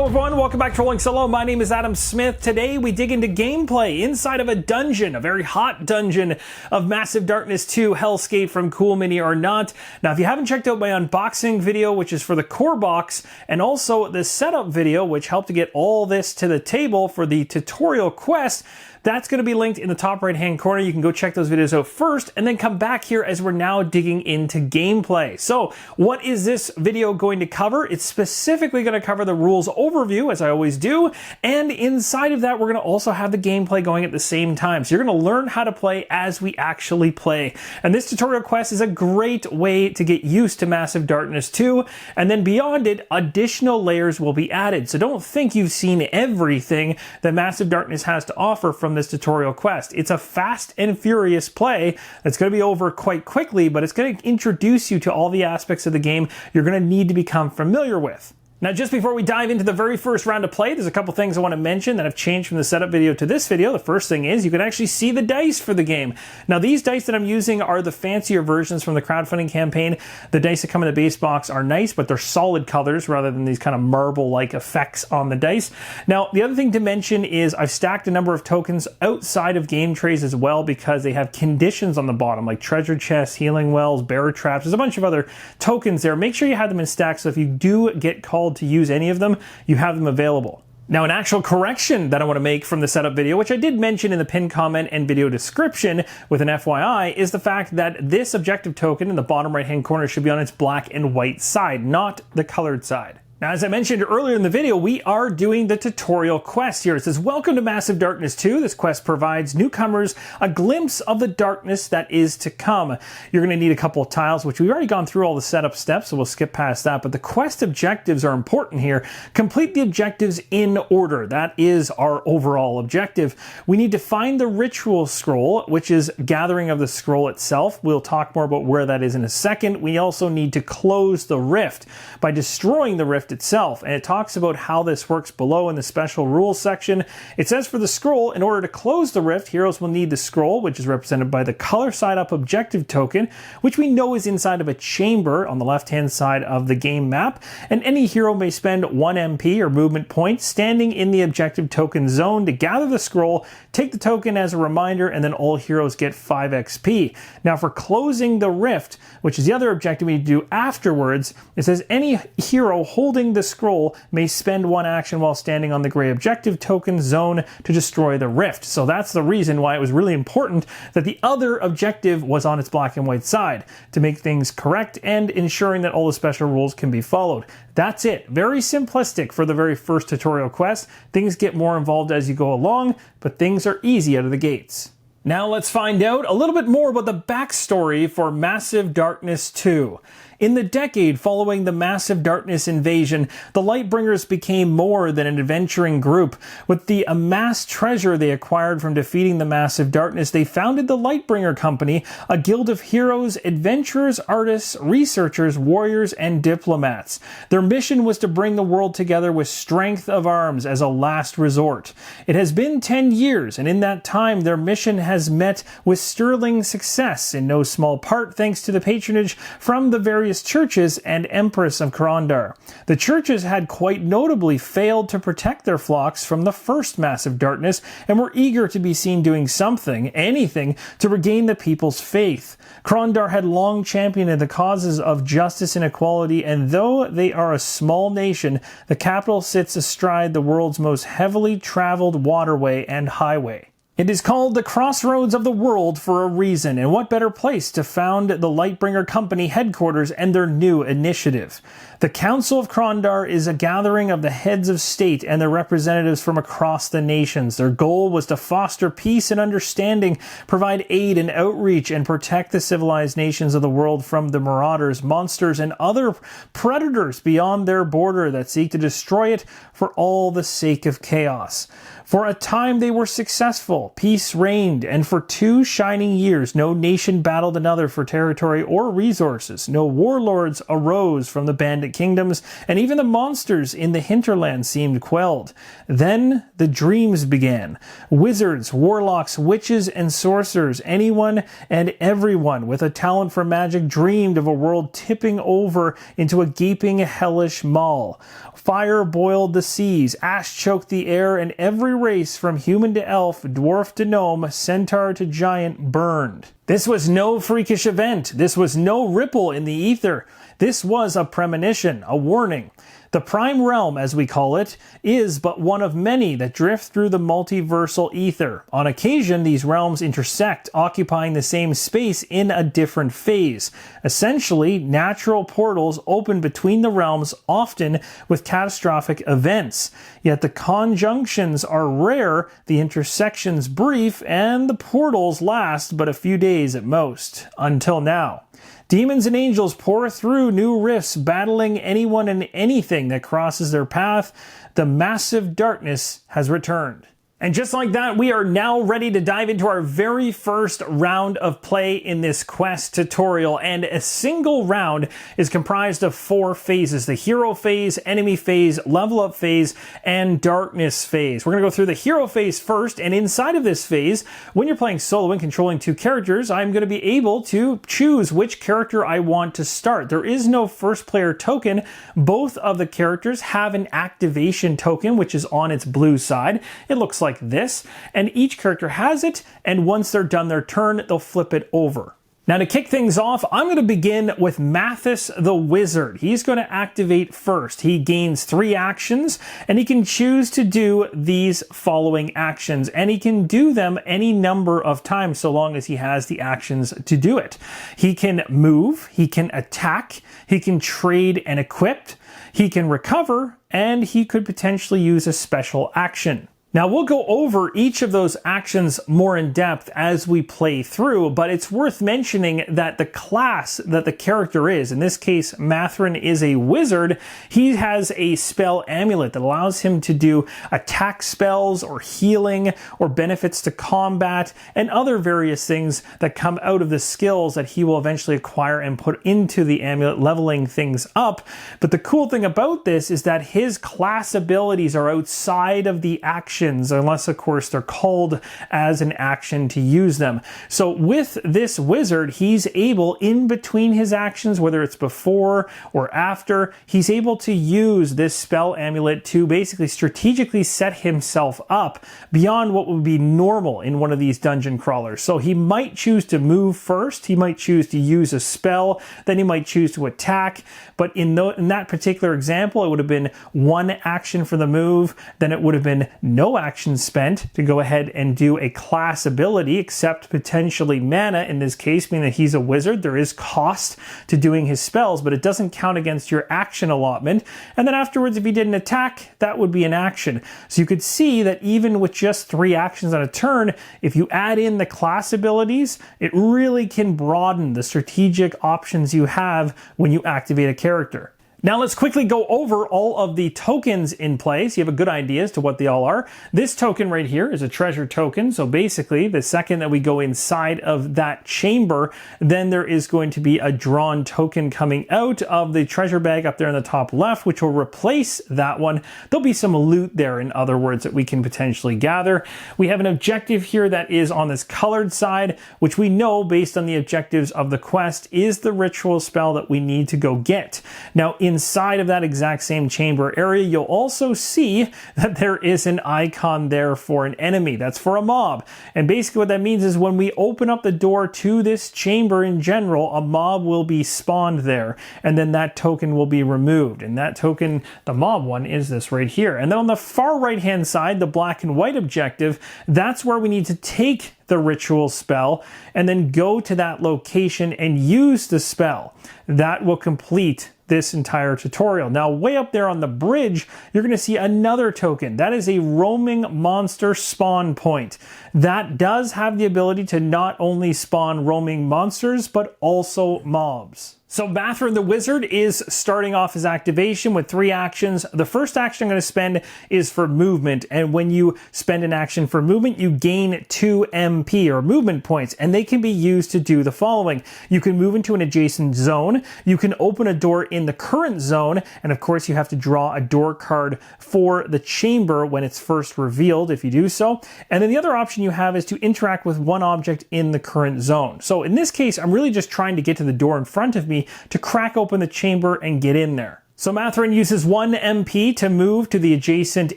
everyone, welcome back to Rolling Solo. My name is Adam Smith. Today we dig into gameplay inside of a dungeon, a very hot dungeon of Massive Darkness 2 Hellscape from Cool Mini or Not. Now if you haven't checked out my unboxing video, which is for the core box, and also the setup video, which helped to get all this to the table for the tutorial quest, that's going to be linked in the top right hand corner. You can go check those videos out first and then come back here as we're now digging into gameplay. So what is this video going to cover? It's specifically going to cover the rules overview, as I always do, and inside of that we're going to also have the gameplay going at the same time. So you're going to learn how to play as we actually play. And this tutorial quest is a great way to get used to Massive Darkness 2, and then beyond it, additional layers will be added. So don't think you've seen everything that Massive Darkness has to offer from this tutorial quest. It's a fast and furious play that's going to be over quite quickly, but it's going to introduce you to all the aspects of the game you're going to need to become familiar with. Now, just before we dive into the very first round of play, there's a couple things I want to mention that have changed from the setup video to this video. The first thing is you can actually see the dice for the game. Now, these dice that I'm using are the fancier versions from the crowdfunding campaign. The dice that come in the base box are nice, but they're solid colors rather than these kind of marble-like effects on the dice. Now, the other thing to mention is I've stacked a number of tokens outside of game trays as well because they have conditions on the bottom, like treasure chests, healing wells, bear traps. There's a bunch of other tokens there. Make sure you have them in stacks so if you do get called to use any of them, you have them available. Now, an actual correction that I want to make from the setup video, which I did mention in the pinned comment and video description with an FYI, is the fact that this objective token in the bottom right hand corner should be on its black and white side, not the colored side. Now, as I mentioned earlier in the video, we are doing the tutorial quest here. It says, welcome to Massive Darkness 2. This quest provides newcomers a glimpse of the darkness that is to come. You're going to need a couple of tiles, which we've already gone through all the setup steps, so we'll skip past that. But the quest objectives are important here. Complete the objectives in order. That is our overall objective. We need to find the ritual scroll, which is gathering of the scroll itself. We'll talk more about where that is in a second. We also need to close the rift by destroying the rift itself, and it talks about how this works below in the special rules section. It says for the scroll, in order to close the rift, heroes will need the scroll, which is represented by the color side up objective token, which we know is inside of a chamber on the left hand side of the game map, and any hero may spend 1 MP or movement point standing in the objective token zone to gather the scroll, take the token as a reminder, and then all heroes get 5 XP. Now for closing the rift, which is the other objective we need to do afterwards, it says any hero holding the scroll may spend 1 action while standing on the gray objective token zone to destroy the rift. So that's the reason why it was really important that the other objective was on its black and white side, to make things correct and ensuring that all the special rules can be followed. That's it. Very simplistic for the very first tutorial quest. Things get more involved as you go along, but things are easy out of the gates. Now let's find out a little bit more about the backstory for Massive Darkness 2. In the decade following the Massive Darkness invasion, the Lightbringers became more than an adventuring group. With the amassed treasure they acquired from defeating the Massive Darkness, they founded the Lightbringer Company, a guild of heroes, adventurers, artists, researchers, warriors, and diplomats. Their mission was to bring the world together with strength of arms as a last resort. It has been 10 years, and in that time, their mission has met with sterling success, in no small part thanks to the patronage from the various churches and Empress of Krondar. The churches had quite notably failed to protect their flocks from the first Massive Darkness and were eager to be seen doing something, anything, to regain the people's faith. Krondar had long championed the causes of justice and equality, and though they are a small nation, the capital sits astride the world's most heavily traveled waterway and highway. It is called the Crossroads of the World for a reason, and what better place to found the Lightbringer Company headquarters and their new initiative. The Council of Krondar is a gathering of the heads of state and their representatives from across the nations. Their goal was to foster peace and understanding, provide aid and outreach, and protect the civilized nations of the world from the marauders, monsters, and other predators beyond their border that seek to destroy it for all the sake of chaos. For a time they were successful. tutorial, peace reigned, and for 2 shining years no nation battled another for territory or resources. No warlords arose from the bandit kingdoms, and even the monsters in the hinterland seemed quelled. Then the dreams began. Wizards, warlocks, witches, and sorcerers, anyone and everyone with a talent for magic dreamed of a world tipping over into a gaping hellish maw. Fire boiled the seas, ash choked the air, and every race from human to elf, dwarf to gnome, centaur to giant burned. This was no freakish event. This was no ripple in the ether. This was a premonition, a warning. The Prime Realm, as we call it, is but one of many that drift through the multiversal ether. On occasion, these realms intersect, occupying the same space in a different phase. Essentially, natural portals open between the realms, often with catastrophic events. Yet the conjunctions are rare, the intersections brief, and the portals last but a few days at most. Until now. Demons and angels pour through new rifts, battling anyone and anything that crosses their path. The massive darkness has returned. And just like that, we are now ready to dive into our very first round of play in this quest tutorial. And a single round is comprised of 4 phases: the hero phase, enemy phase, level up phase, and darkness phase. We're going to go through the hero phase first, and inside of this phase, when you're playing solo and controlling 2 characters, I'm going to be able to choose which character I want to start. There is no first player token. Both of the characters have an activation token, which is on its blue side. It looks like this, and each character has it, and once they're done their turn, they'll flip it over. Now to kick things off, I'm going to begin with Mathis the Wizard. He's going to activate first. He gains 3 actions, and he can choose to do these following actions, and he can do them any number of times so long as he has the actions to do it. He can move, he can attack, he can trade and equip, he can recover, and he could potentially use a special action. Now we'll go over each of those actions more in depth as we play through, but it's worth mentioning that the class that the character is, in this case Mathrin is a wizard, he has a spell amulet that allows him to do attack spells or healing or benefits to combat and other various things that come out of the skills that he will eventually acquire and put into the amulet, leveling things up. But the cool thing about this is that his class abilities are outside of the action, unless of course they're called as an action to use them. So with this wizard, he's able, in between his actions, whether it's before or after, he's able to use this spell amulet to basically strategically set himself up beyond what would be normal in one of these dungeon crawlers. So he might choose to move first, he might choose to use a spell, then he might choose to attack, but in that particular example, it would have been 1 action for the move, then it would have been no action spent to go ahead and do a class ability, except potentially mana in this case, meaning that he's a wizard. There is cost to doing his spells, but it doesn't count against your action allotment. And then afterwards, if he did an attack, that would be an action. So you could see that even with just 3 actions on a turn, if you add in the class abilities, it really can broaden the strategic options you have when you activate a character. Now let's quickly go over all of the tokens in play so you have a good idea as to what they all are. This token right here is a treasure token. So basically, the second that we go inside of that chamber, then there is going to be a drawn token coming out of the treasure bag up there in the top left, which will replace that one. There'll be some loot there, in other words, that we can potentially gather. We have an objective here that is on this colored side, which we know based on the objectives of the quest is the ritual spell that we need to go get. Now, inside of that exact same chamber area, you'll also see that there is an icon there for an enemy. That's for a mob. And basically what that means is when we open up the door to this chamber in general, a mob will be spawned there, and then that token will be removed. And that token, the mob one, is this right here. And then on the far right hand side, the black and white objective, that's where we need to take the ritual spell and then go to that location and use the spell. That will complete this entire tutorial. Now, way up there on the bridge, you're going to see another token. That is a roaming monster spawn point. That does have the ability to not only spawn roaming monsters, but also mobs. So Mathrin the Wizard is starting off his activation with 3 actions. The first action I'm going to spend is for movement, and when you spend an action for movement, you gain 2 MP or movement points, and they can be used to do the following. You can move into an adjacent zone, you can open a door in the current zone, and of course you have to draw a door card for the chamber when it's first revealed if you do so. And then the other option you have is to interact with one object in the current zone. So in this case, I'm really just trying to get to the door in front of me to crack open the chamber and get in there. So Mathrin uses 1 MP to move to the adjacent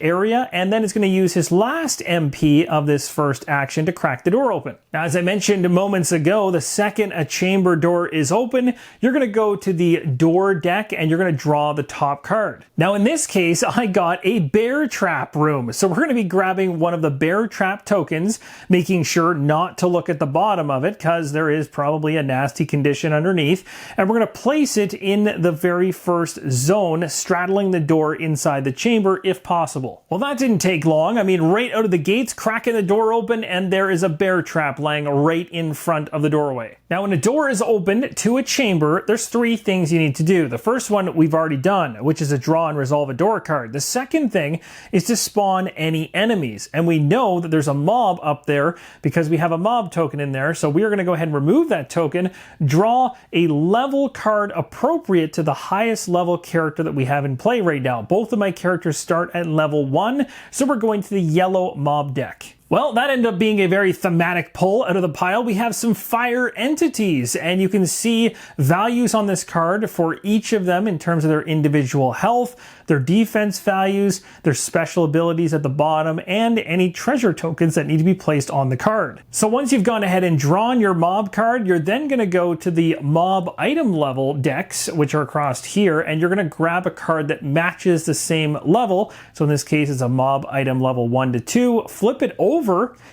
area, and then is going to use his last MP of this first action to crack the door open. Now, as I mentioned moments ago, the second a chamber door is open, you're going to go to the door deck and you're going to draw the top card. Now, in this case, I got a bear trap room. So we're going to be grabbing one of the bear trap tokens, making sure not to look at the bottom of it because there is probably a nasty condition underneath. And we're going to place it in the very first zone, straddling the door inside the chamber if possible. Well, that didn't take long. I mean, right out of the gates, cracking the door open, and there is a bear trap lying right in front of the doorway. Now, when a door is opened to a chamber, there's 3 things you need to do. The first one we've already done, which is to draw and resolve a door card. The second thing is to spawn any enemies. And we know that there's a mob up there because we have a mob token in there. So we are going to go ahead and remove that token, draw a level card appropriate to the highest level character that we have in play right now. Both of my characters start at level 1, so we're going to the yellow mob deck. Well, that ended up being a very thematic pull out of the pile. We have some fire entities, and you can see values on this card for each of them in terms of their individual health, their defense values, their special abilities at the bottom, and any treasure tokens that need to be placed on the card. So once you've gone ahead and drawn your mob card, you're then going to go to the mob item level decks, which are across here, and you're going to grab a card that matches the same level. So in this case, it's a mob item level 1 to 2. Flip it over.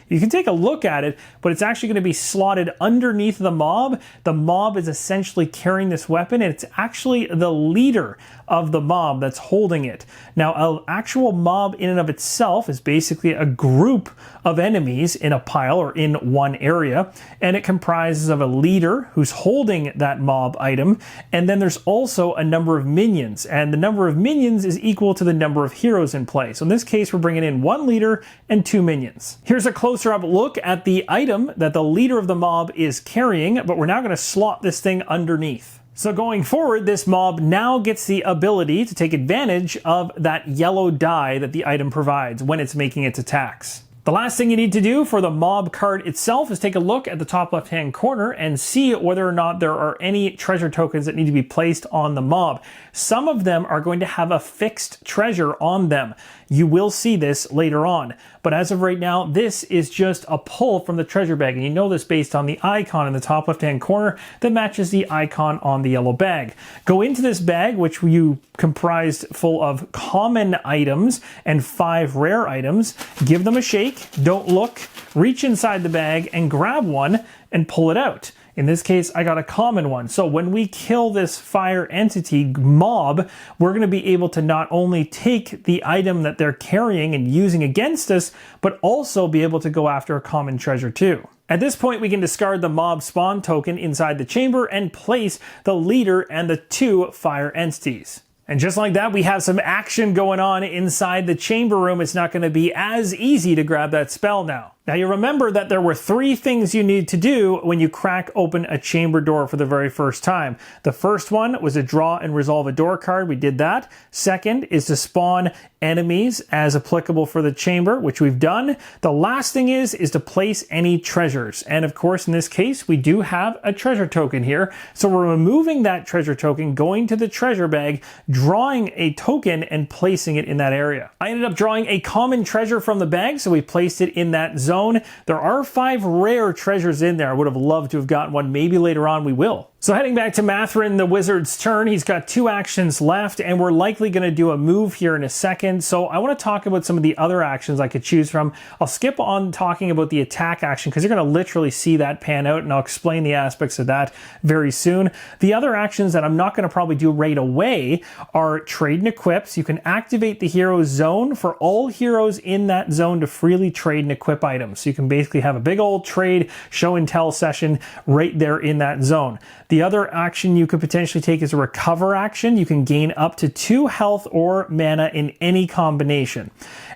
You can take a look at it, but it's actually going to be slotted underneath the mob. The mob is essentially carrying this weapon, and it's actually the leader of the mob that's holding it. Now, an actual mob in and of itself is basically a group of enemies in a pile or in one area, and it comprises of a leader who's holding that mob item, and then there's also a number of minions, and the number of minions is equal to the number of heroes in play. So in this case, we're bringing in 1 leader and 2 minions. Here's a closer up look at the item that the leader of the mob is carrying, but we're now going to slot this thing underneath. So going forward, this mob now gets the ability to take advantage of that yellow dye that the item provides when it's making its attacks. The last thing you need to do for the mob card itself is take a look at the top left-hand corner and see whether or not there are any treasure tokens that need to be placed on the mob. Some of them are going to have a fixed treasure on them. You will see this later on. But as of right now, this is just a pull from the treasure bag. And you know this based on the icon in the top left-hand corner that matches the icon on the yellow bag. Go into this bag, which you comprised full of common items and 5 rare items. Give them a shake, don't look, reach inside the bag and grab one and pull it out. In this case, I got a common one. So when we kill this fire entity mob, we're going to be able to not only take the item that they're carrying and using against us, but also be able to go after a common treasure too. At this point, we can discard the mob spawn token inside the chamber and place the leader and the 2 fire entities. And just like that, we have some action going on inside the chamber room. It's not going to be as easy to grab that spell now. Now you remember that there were 3 things you need to do when you crack open a chamber door for the very first time. The first one was to draw and resolve a door card. We did that. Second is to spawn enemies as applicable for the chamber, which we've done. The last thing is to place any treasures. And of course, in this case, we do have a treasure token here. So we're removing that treasure token, going to the treasure bag, drawing a token and placing it in that area. I ended up drawing a common treasure from the bag, so we placed it in that zone. There are 5 rare treasures in there. I would have loved to have gotten one. Maybe later on we will. So heading back to Mathrin the Wizard's turn, he's got 2 actions left, and we're likely going to do a move here in a second. So I want to talk about some of the other actions I could choose from. I'll skip on talking about the attack action because you're going to literally see that pan out, and I'll explain the aspects of that very soon. The other actions that I'm not going to probably do right away are trade and equips. You can activate the hero zone for all heroes in that zone to freely trade and equip items. So you can basically have a big old trade show and tell session right there in that zone. The other action you could potentially take is a recover action. You can gain up to 2 health or mana in any combination.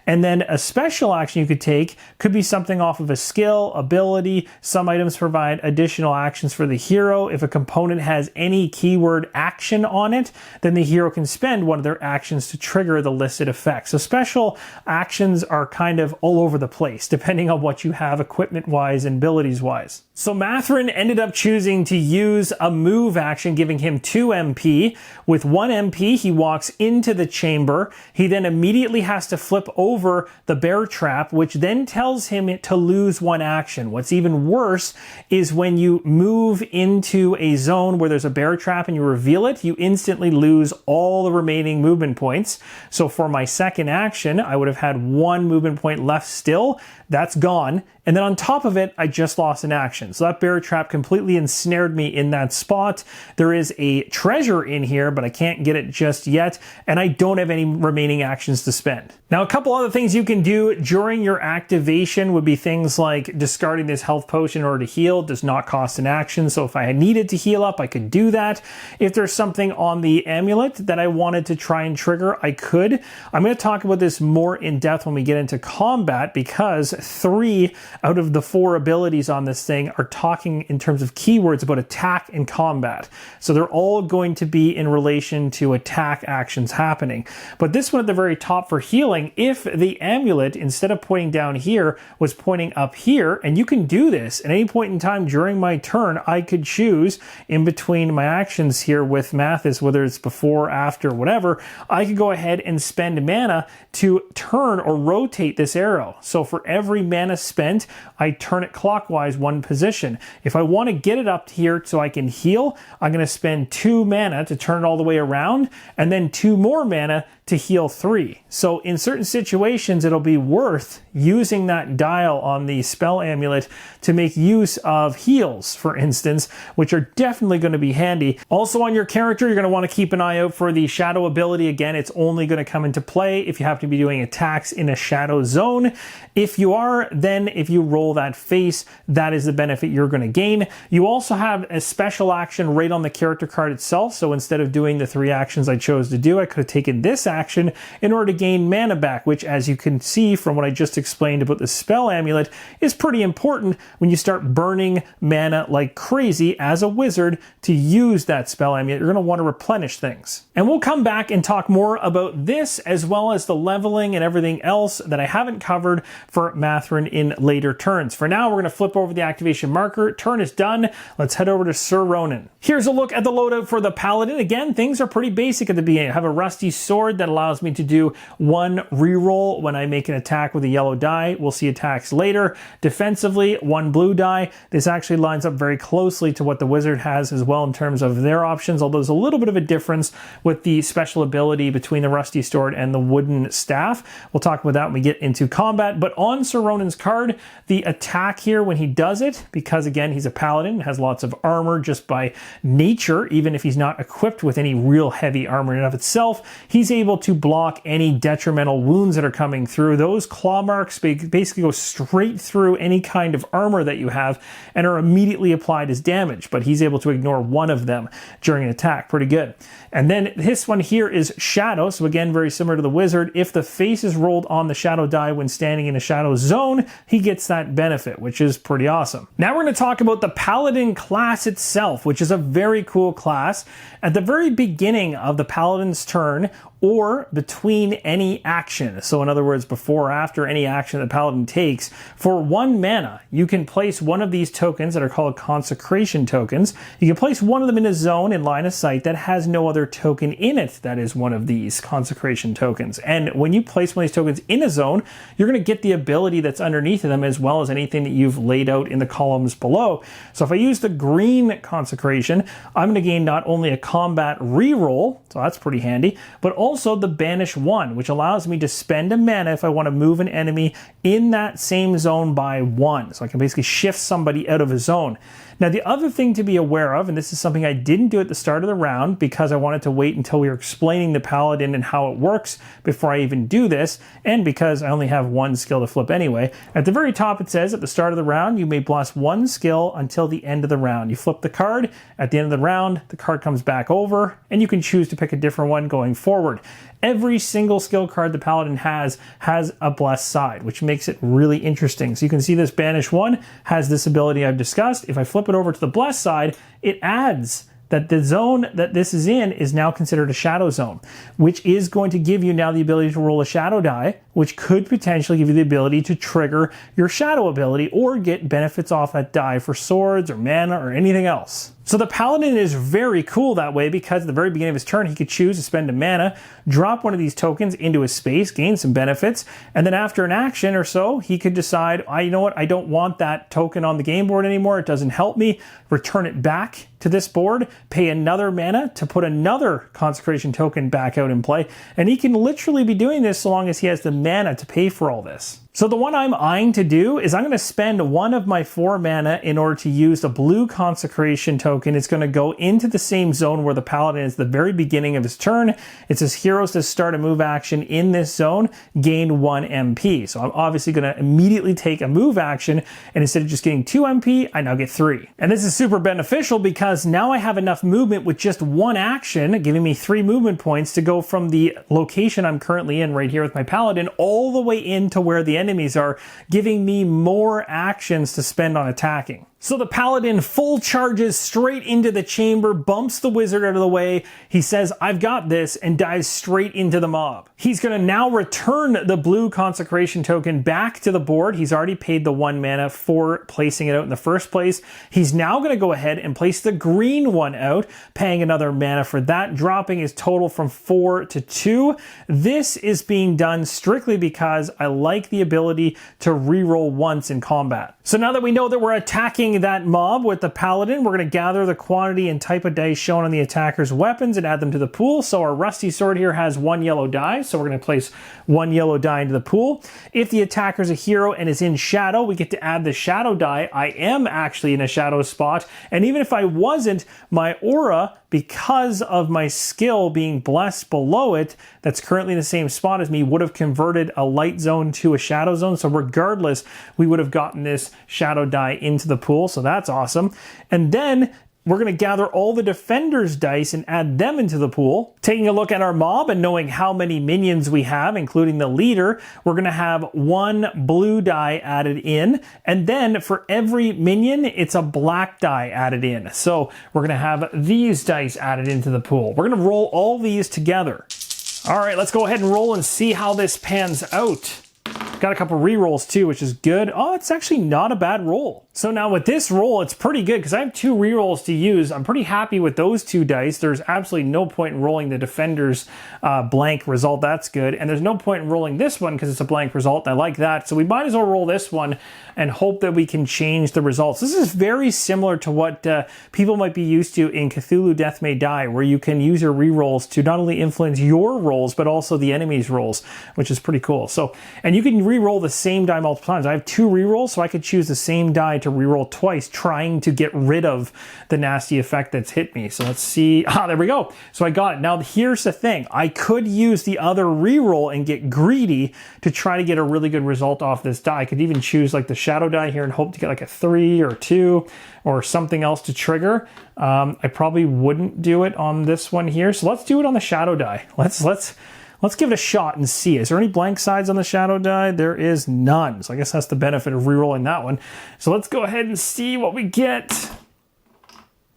And then a special action you could take could be something off of a skill, ability. Some items provide additional actions for the hero. If a component has any keyword action on it, then the hero can spend one of their actions to trigger the listed effect. So special actions are kind of all over the place, depending on what you have equipment-wise and abilities-wise. So Mathrin ended up choosing to use a move action, giving him 2 MP. With 1 MP, he walks into the chamber. He then immediately has to flip over the bear trap, which then tells him to lose 1 action. What's even worse is when you move into a zone where there's a bear trap and you reveal it, you instantly lose all the remaining movement points. So for my second action, I would have had 1 movement point left still. That's gone. And then on top of it, I just lost an action. So that bear trap completely ensnared me in that spot. There is a treasure in here, but I can't get it just yet. And I don't have any remaining actions to spend. Now, a couple other things you can do during your activation would be things like discarding this health potion in order to heal. Does not cost an action. So if I needed to heal up, I could do that. If there's something on the amulet that I wanted to try and trigger, I could. I'm going to talk about this more in depth when we get into combat, because 3 out of the 4 abilities on this thing are talking in terms of keywords about attack and combat. So they're all going to be in relation to attack actions happening. But this one at the very top for healing, if the amulet, instead of pointing down here, was pointing up here, and you can do this at any point in time during my turn, I could choose in between my actions here with Mathis, whether it's before, after, whatever, I could go ahead and spend mana to turn or rotate this arrow. So for every mana spent, I turn it clockwise 1 position. If I want to get it up here so I can heal, I'm going to spend 2 mana to turn it all the way around, and then 2 more mana to heal 3. So in certain situations, it'll be worth using that dial on the spell amulet to make use of heals, for instance, which are definitely going to be handy. Also on your character, you're going to want to keep an eye out for the shadow ability. Again, it's only going to come into play if you have to be doing attacks in a shadow zone. If you are, then if you roll that face, that is the benefit you're going to gain. You also have a special action right on the character card itself. So instead of doing the 3 actions I chose to do, I could have taken this action in order to gain mana back, which, as you can see from what I just explained about the spell amulet, is pretty important when you start burning mana like crazy as a wizard to use that spell amulet. You're going to want to replenish things. And we'll come back and talk more about this, as well as the leveling and everything else that I haven't covered for Mathrin in later turns. For now, we're going to flip over the activation marker. Turn is done. Let's head over to Sir Ronan. Here's a look at the loadout for the Paladin. Again, things are pretty basic at the beginning. I have a rusty sword that allows me to do 1 reroll when I make an attack with a yellow die. We'll see attacks later. Defensively, 1 blue die. This actually lines up very closely to what the wizard has as well in terms of their options, although there's a little bit of a difference with the special ability between the rusty sword and the wooden staff. We'll talk about that when we get into combat. But on Sir Ronan's card, the attack here when he does it, because again, he's a paladin, has lots of armor just by nature, even if he's not equipped with any real heavy armor in and of itself, he's able to block any detrimental wounds that are coming through. Those claw marks basically go straight through any kind of armor that you have and are immediately applied as damage, but he's able to ignore 1 of them during an attack. Pretty good. And then this one here is Shadow. So again, very similar to the wizard. If the face is rolled on the shadow die when standing in a shadow zone, he gets that benefit, which is pretty awesome. Now we're going to talk about the Paladin class itself, which is a very cool class. At the very beginning of the Paladin's turn, or between any action. So in other words, before or after any action the Paladin takes, for 1 mana, you can place one of these tokens that are called consecration tokens. You can place one of them in a zone in line of sight that has no other token in it that is one of these consecration tokens. And when you place one of these tokens in a zone, you're going to get the ability that's underneath of them as well as anything that you've laid out in the columns below. So if I use the green consecration, I'm going to gain not only a combat reroll, so that's pretty handy, but also the Banish 1, which allows me to spend a mana if I want to move an enemy in that same zone by 1. So I can basically shift somebody out of a zone. Now, the other thing to be aware of, and this is something I didn't do at the start of the round because I wanted to wait until we were explaining the paladin and how it works before I even do this, and because I only have one skill to flip anyway. At the very top it says, at the start of the round, you may bless one skill until the end of the round. You flip the card, at the end of the round, the card comes back over, and you can choose to pick a different one going forward. Every single skill card the paladin has a blessed side, which makes it really interesting. So you can see this banish one has this ability I've discussed. If I flip it over to the blessed side, it adds that the zone that this is in is now considered a shadow zone, which is going to give you now the ability to roll a shadow die, which could potentially give you the ability to trigger your shadow ability or get benefits off that die for swords or mana or anything else. So the paladin is very cool that way because at the very beginning of his turn, he could choose to spend a mana, drop one of these tokens into his space, gain some benefits, and then after an action or so, he could decide, you know what, I don't want that token on the game board anymore, it doesn't help me, return it back to this board, pay another mana to put another consecration token back out in play, and he can literally be doing this so long as he has the mana to pay for all this. So the one I'm eyeing to do is I'm going to spend one of my 4 mana in order to use the blue consecration token. It's going to go into the same zone where the paladin is at the very beginning of his turn. It says heroes to start a move action in this zone, gain 1 MP. So I'm obviously going to immediately take a move action, and instead of just getting 2 MP, I now get 3. And this is super beneficial because now I have enough movement with just one action, giving me 3 movement points to go from the location I'm currently in right here with my paladin all the way into where the enemies are, giving me more actions to spend on attacking. So the paladin full charges straight into the chamber, bumps the wizard out of the way. He says, I've got this, and dives straight into the mob. He's going to now return the blue consecration token back to the board. He's already paid the 1 mana for placing it out in the first place. He's now going to go ahead and place the green one out, paying another mana for that, dropping his total from 4 to 2. This is being done strictly because I like the ability to reroll once in combat. So now that we know that we're attacking that mob with the paladin, we're going to gather the quantity and type of dice shown on the attacker's weapons and add them to the pool. So our rusty sword here has 1 yellow die, so we're going to place 1 yellow die into the pool. If the attacker's a hero and is in shadow, we get to add the shadow die. I am actually in a shadow spot, and even if I wasn't, my aura, because of my skill being blessed below it, that's currently in the same spot as me, would have converted a light zone to a shadow zone. So regardless, we would have gotten this shadow die into the pool. So that's awesome. And then we're going to gather all the defender's dice and add them into the pool. Taking a look at our mob and knowing how many minions we have, including the leader, we're going to have 1 blue die added in. And then for every minion, it's a black die added in. So we're going to have these dice added into the pool. We're going to roll all these together. All right, let's go ahead and roll and see how this pans out. Got a couple rerolls too, which is good. Oh, it's actually not a bad roll. So now with this roll, it's pretty good because I have 2 rerolls to use. I'm pretty happy with those 2 dice. There's absolutely no point in rolling the defender's blank result. That's good. And there's no point in rolling this one because it's a blank result. I like that. So we might as well roll this one and hope that we can change the results. This is very similar to what people might be used to in Cthulhu Death May Die, where you can use your rerolls to not only influence your rolls, but also the enemy's rolls, which is pretty cool. So, and you can re-roll the same die multiple times. I have 2 rerolls, so I could choose the same die to reroll twice, trying to get rid of the nasty effect that's hit me. So let's see. There we go. So I got it. Now here's the thing. I could use the other reroll and get greedy to try to get a really good result off this die. I could even choose like the shadow die here and hope to get like a 3 or 2 or something else to trigger. I probably wouldn't do it on this one here. So let's do it on the shadow die. Let's give it a shot and see. Is there any blank sides on the shadow die? There is none. So I guess that's the benefit of rerolling that one. So let's go ahead and see what we get.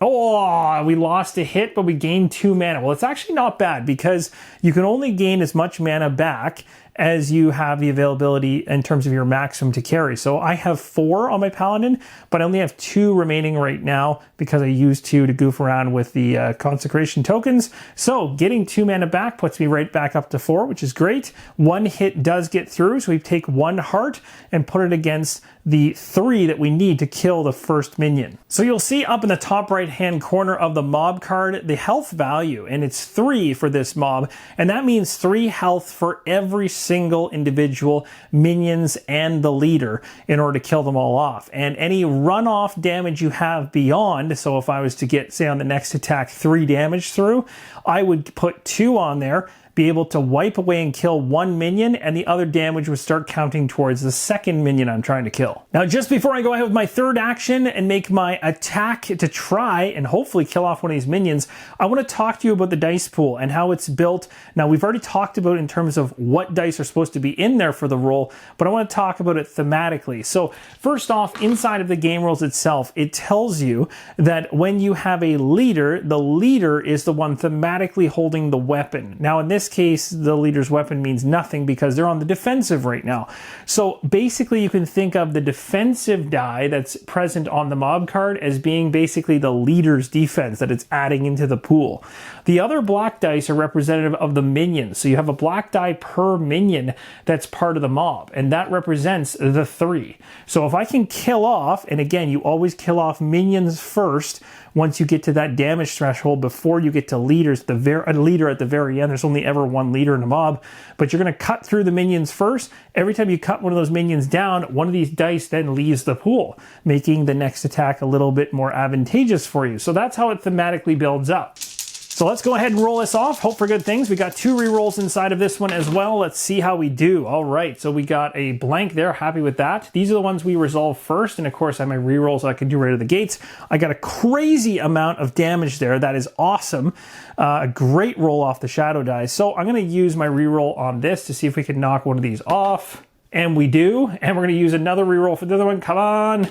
Oh, we lost a hit, but we gained 2 mana. Well, it's actually not bad because you can only gain as much mana back as you have the availability in terms of your maximum to carry. So I have 4 on my paladin, but I only have 2 remaining right now because I used 2 to goof around with the consecration tokens. So getting 2 mana back puts me right back up to 4, which is great. 1 hit does get through, so we take 1 heart and put it against the 3 that we need to kill the first minion. So you'll see up in the top right hand corner of the mob card the health value, and it's 3 for this mob, and that means 3 health for every single individual minions and the leader in order to kill them all off. And any runoff damage you have beyond, so if I was to get, say on the next attack, 3 damage through, I would put 2 on there, be able to wipe away and kill 1 minion, and the other damage would start counting towards the second minion I'm trying to kill. Now, just before I go ahead with my third action and make my attack to try and hopefully kill off one of these minions, I want to talk to you about the dice pool and how it's built. Now, we've already talked about in terms of what dice are supposed to be in there for the roll, but I want to talk about it thematically. So first off, inside of the game rules itself, it tells you that when you have a leader, the leader is the one thematically holding the weapon. Now, in this case, the leader's weapon means nothing because they're on the defensive right now. So basically, you can think of the defensive die that's present on the mob card as being basically the leader's defense that it's adding into the pool. The other black dice are representative of the minions. So you have a black die per minion that's part of the mob, and that represents the 3. So if I can kill off, and again, you always kill off minions first once you get to that damage threshold before you get to leaders, a leader at the very end. There's only ever 1 leader in a mob, but you're going to cut through the minions first. Every time you cut one of those minions down, one of these dice then leaves the pool, making the next attack a little bit more advantageous for you. So that's how it thematically builds up. So let's go ahead and roll this off. Hope for good things. We got 2 rerolls inside of this one as well. Let's see how we do. All right, so we got a blank there. Happy with that. These are the ones we resolve first, and of course I have my rerolls I can do right out of the gates. I got a crazy amount of damage there. That is awesome. A great roll off the shadow die. So I'm going to use my reroll on this to see if we can knock one of these off. And we do. And we're going to use another reroll for the other one. Come on.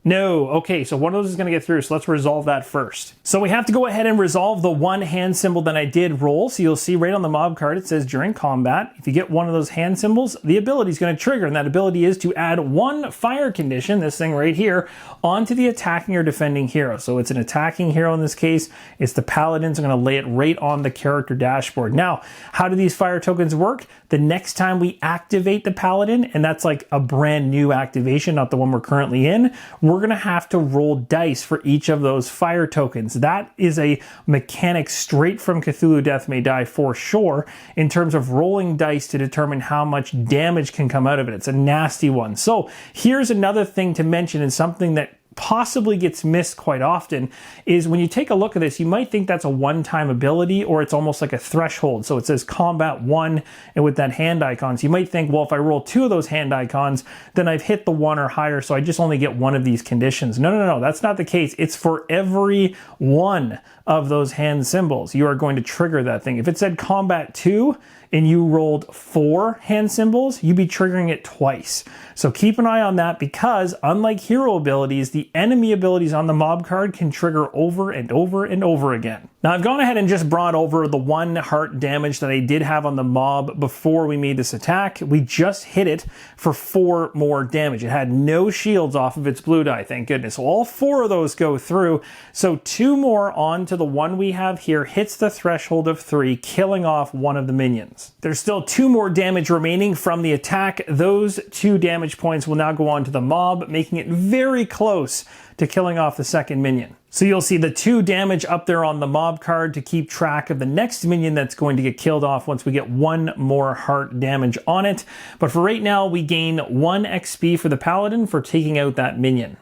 No. Okay, so one of those is going to get through, so let's resolve that first. So we have to go ahead and resolve the 1 hand symbol that I did roll. So you'll see right on the mob card, it says during combat, if you get one of those hand symbols, the ability is going to trigger, and that ability is to add 1 fire condition, this thing right here, onto the attacking or defending hero. So it's an attacking hero in this case. It's the paladins. I'm going to lay it right on the character dashboard. Now, how do these fire tokens work? The next time we activate the paladin, and that's like a brand new activation, not the one we're currently in, we're going to have to roll dice for each of those fire tokens. That is a mechanic straight from Cthulhu Death May Die for sure, in terms of rolling dice to determine how much damage can come out of it. It's a nasty one. So here's another thing to mention, and something that possibly gets missed quite often, is when you take a look at this, you might think that's a one-time ability, or it's almost like a threshold. So it says combat 1, and with that hand icon, so you might think, well, if I roll 2 of those hand icons, then I've hit the 1 or higher, so I just only get 1 of these conditions. No, that's not the case. It's for every 1 of those hand symbols, you are going to trigger that thing. If it said combat 2, and you rolled 4 hand symbols, you'd be triggering it twice. So keep an eye on that, because unlike hero abilities, the enemy abilities on the mob card can trigger over and over and over again. Now I've gone ahead and just brought over the 1 heart damage that I did have on the mob before we made this attack. We just hit it for 4 more damage. It had no shields off of its blue die, thank goodness. So all 4 of those go through. So 2 more onto the 1 we have here hits the threshold of 3, killing off 1 of the minions. There's still 2 more damage remaining from the attack. Those 2 damage points will now go on to the mob, making it very close to killing off the second minion. So you'll see the 2 damage up there on the mob card to keep track of the next minion that's going to get killed off once we get 1 more heart damage on it. But for right now, we gain 1 XP for the paladin for taking out that minion.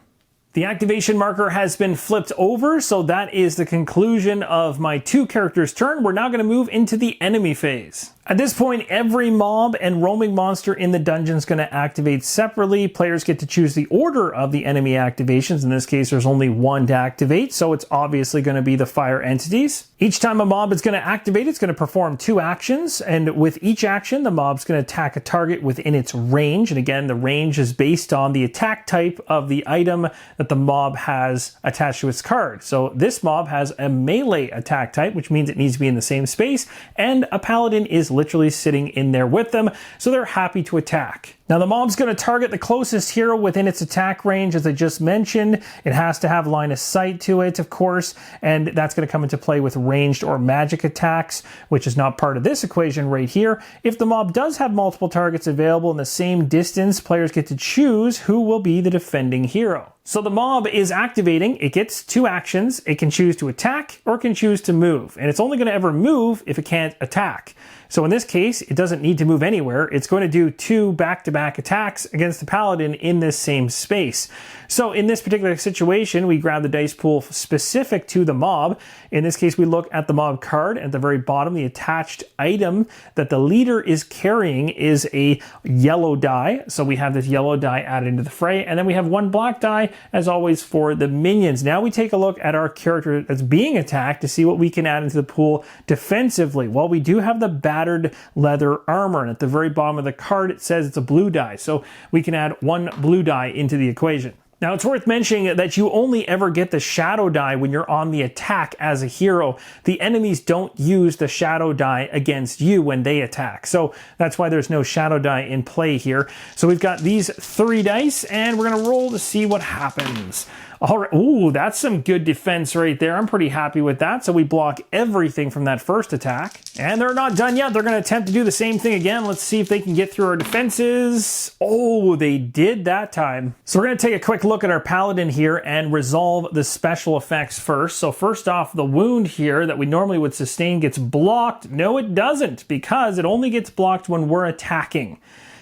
The activation marker has been flipped over, so that is the conclusion of my 2 characters' turn. We're now going to move into the enemy phase. At this point, every mob and roaming monster in the dungeon is going to activate separately. Players get to choose the order of the enemy activations. In this case, there's only 1 to activate, so it's obviously going to be the fire entities. Each time a mob is going to activate, it's going to perform 2 actions, and with each action, the mob's going to attack a target within its range. And again, the range is based on the attack type of the item that the mob has attached to its card. So this mob has a melee attack type, which means it needs to be in the same space, and a paladin is literally sitting in there with them, so they're happy to attack. Now the mob's going to target the closest hero within its attack range, as I just mentioned. It has to have line of sight to it, of course, and that's going to come into play with ranged or magic attacks, which is not part of this equation right here. If the mob does have multiple targets available in the same distance, players get to choose who will be the defending hero. So the mob is activating, it gets 2 actions, it can choose to attack or it can choose to move, and it's only going to ever move if it can't attack. So in this case, it doesn't need to move anywhere, it's going to do 2 back-to-back attacks against the paladin in this same space. So in this particular situation, we grab the dice pool specific to the mob. In this case, we look at the mob card. At the very bottom, the attached item that the leader is carrying is a yellow die. So we have this yellow die added into the fray, and then we have 1 black die, as always, for the minions. Now we take a look at our character that's being attacked to see what we can add into the pool defensively. Well, we do have the battered leather armor, and at the very bottom of the card, it says it's a blue die. So we can add 1 blue die into the equation. Now, it's worth mentioning that you only ever get the shadow die when you're on the attack as a hero. The enemies don't use the shadow die against you when they attack. So that's why there's no shadow die in play here. So we've got these 3 dice, and we're going to roll to see what happens. All right. Ooh, that's some good defense right there. I'm pretty happy with that. So we block everything from that first attack. And they're not done yet. They're going to attempt to do the same thing again. Let's see if they can get through our defenses. Oh, they did that time. So we're going to take a quick look at our paladin here and resolve the special effects first. So first off, the wound here that we normally would sustain gets blocked. No, it doesn't, because it only gets blocked when we're attacking.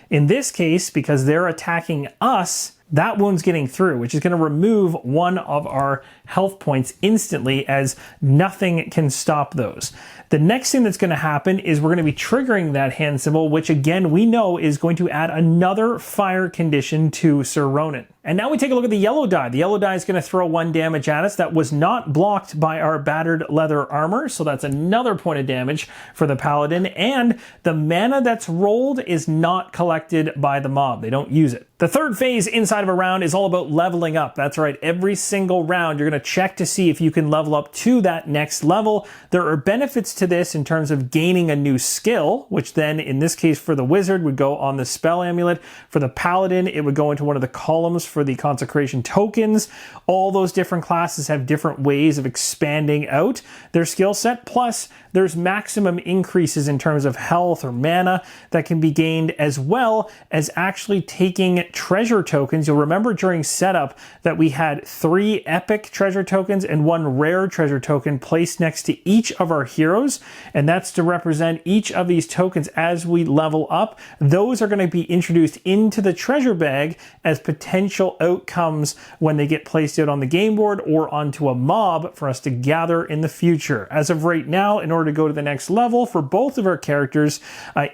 In this case, because they're attacking us, that wound's getting through, which is going to remove 1 of our health points instantly, as nothing can stop those. The next thing that's going to happen is we're going to be triggering that hand symbol, which again we know is going to add another fire condition to Sir Ronan. And now we take a look at the yellow die. The yellow die is going to throw 1 damage at us. That was not blocked by our battered leather armor, so that's another point of damage for the paladin. And the mana that's rolled is not collected by the mob. They don't use it. The third phase inside of a round is all about leveling up. That's right, every single round you're going to check to see if you can level up to that next level. There are benefits to this in terms of gaining a new skill, which then in this case for the wizard would go on the spell amulet. For the paladin, it would go into one of the columns for the consecration tokens. All those different classes have different ways of expanding out their skill set. Plus, there's maximum increases in terms of health or mana that can be gained, as well as actually taking treasure tokens. You'll remember during setup that we had 3 epic treasure tokens and 1 rare treasure token placed next to each of our heroes, and that's to represent each of these tokens as we level up. Those are going to be introduced into the treasure bag as potential outcomes when they get placed out on the game board or onto a mob for us to gather in the future. As of right now, in order to go to the next level for both of our characters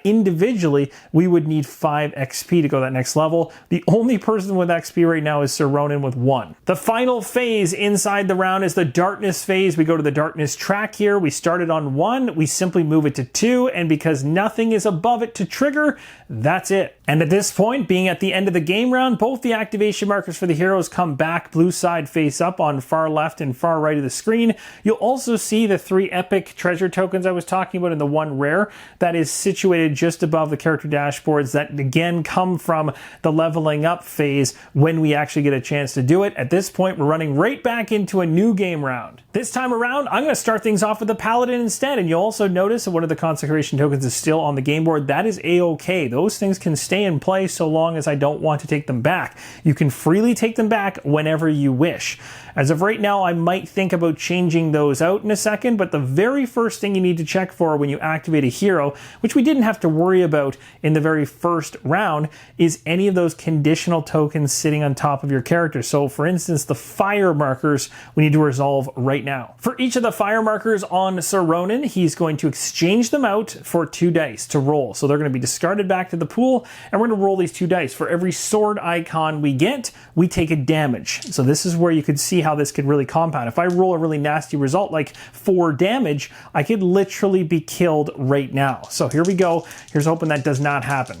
individually, we would need 5 XP to go to that next level. The only person with XP right now is Sir Ronan with 1. The final phase inside the round is the darkness phase. We go to the darkness track here. We started on 1, we simply move it to 2, and because nothing is above it to trigger, that's it. And at this point, being at the end of the game round, both the activation markers for the heroes come back blue side face up on far left and far right of the screen. You'll also see the 3 epic treasure tokens I was talking about and the 1 rare that is situated just above the character dashboards that again come from the leveling up phase when we actually get a chance to do it. At this point, we're running right back into a new game round. This time around, I'm going to start things off with the paladin instead, and you'll also notice that one of the consecration tokens is still on the game board. That is a-okay. Those things can stay in play so long as I don't want to take them back. You can freely take them back whenever you wish. As of right now, I might think about changing those out in a second, but the very first thing you need to check for when you activate a hero, which we didn't have to worry about in the very first round, is any of those conditional tokens sitting on top of your character. So for instance, the fire markers we need to resolve right now. For each of the fire markers on Sir Ronan, he's going to exchange them out for 2 dice to roll. So they're going to be discarded back to the pool, and we're going to roll these 2 dice. For every sword icon we get, we take a damage. So this is where you could see how this could really compound. If I roll a really nasty result like 4 damage, I could literally be killed right now. So here we go. Here's hoping that does not happen.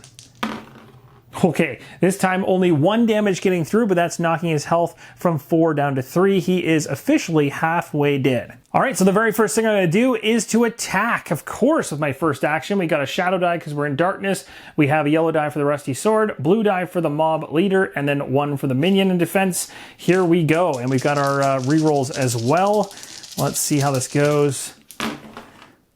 Okay, this time only 1 damage getting through, but that's knocking his health from 4 down to 3. He is officially halfway dead. All right, so the very first thing I'm going to do is to attack, of course, with my first action. We got a shadow die because we're in darkness. We have a yellow die for the rusty sword, blue die for the mob leader, and then 1 for the minion in defense. Here we go, and we've got our rerolls as well. Let's see how this goes.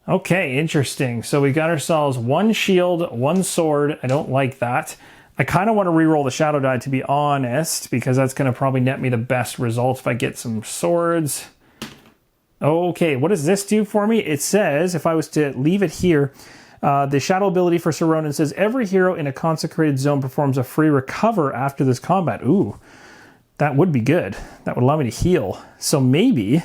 Okay, interesting. So we got ourselves 1 shield, 1 sword. I don't like that. I kind of want to reroll the shadow die, to be honest, because that's going to probably net me the best results if I get some swords. Okay, what does this do for me? It says, if I was to leave it here, the shadow ability for Sir Ronan says, every hero in a consecrated zone performs a free recover after this combat. Ooh, that would be good. That would allow me to heal. So maybe,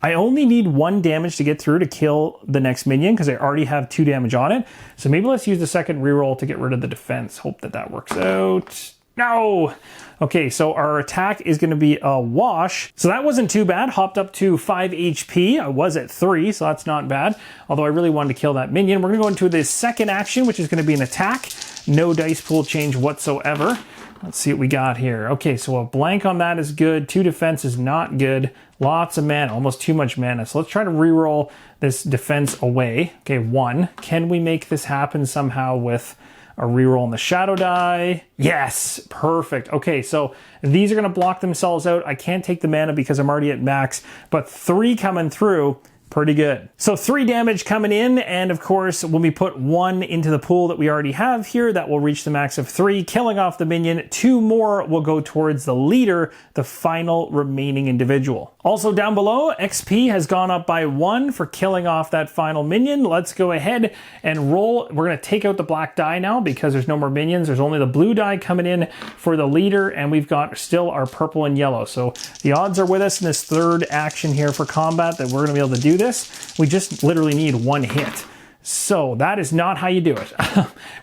I only need 1 damage to get through to kill the next minion because I already have 2 damage on it. So maybe let's use the second reroll to get rid of the defense. Hope that that works out. No! Okay, so our attack is going to be a wash. So that wasn't too bad. Hopped up to 5 HP. I was at 3, so that's not bad. Although I really wanted to kill that minion. We're going to go into the second action, which is going to be an attack. No dice pool change whatsoever. Let's see what we got here. Okay, so a blank on that is good. 2 defense is not good. Lots of mana, almost too much mana. So let's try to reroll this defense away. Okay, 1. Can we make this happen somehow with a reroll on the shadow die? Yes, perfect. Okay, so these are gonna block themselves out. I can't take the mana because I'm already at max, but 3 coming through, pretty good. So 3 damage coming in, and of course, when we put 1 into the pool that we already have here, that will reach the max of 3, killing off the minion. 2 more will go towards the leader, the final remaining individual. Also down below, XP has gone up by 1 for killing off that final minion. Let's go ahead and roll. We're gonna take out the black die now because there's no more minions. There's only the blue die coming in for the leader, and we've got still our purple and yellow. So the odds are with us in this third action here for combat that we're gonna be able to do this. We just literally need 1 hit. So that is not how you do it.